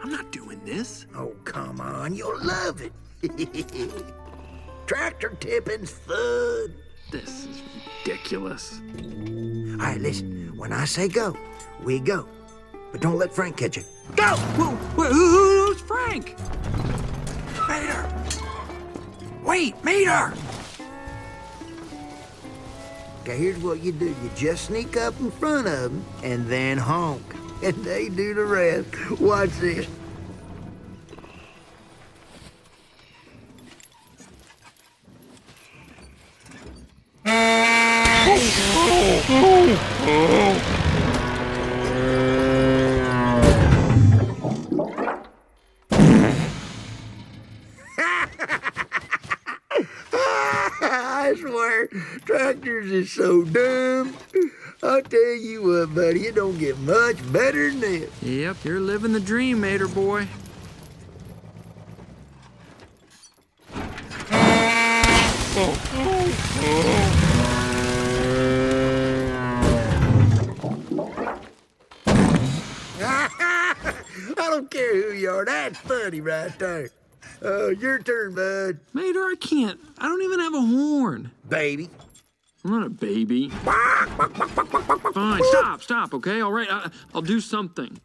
I'm not doing this. Oh, come on. You'll love it. Tractor tipping's fun. This is ridiculous. All right, listen. When I say go, we go. But don't let Frank catch you. Go! Whoa, who's Frank? Mater! Wait, Mater! Okay, here's what you do. You just sneak up in front of them and then honk. And they do the rest. Watch this. I swear, tractors is so dumb. I'll tell you what, buddy, it don't get much better than this. Yep, you're living the dream, Mater boy. I don't care who you are. That's funny right there. Your turn, bud. Mater, I can't. I don't even have a horn. Baby. I'm not a baby. Fine, stop, okay? All right, I'll do something.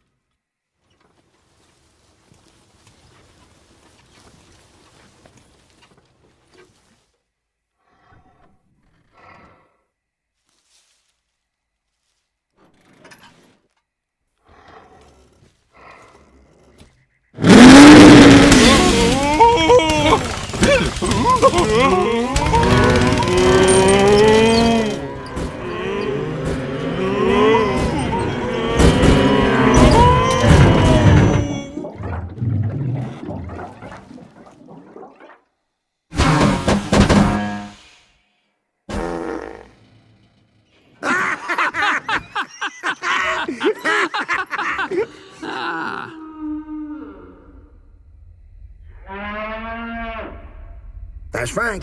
That's Frank.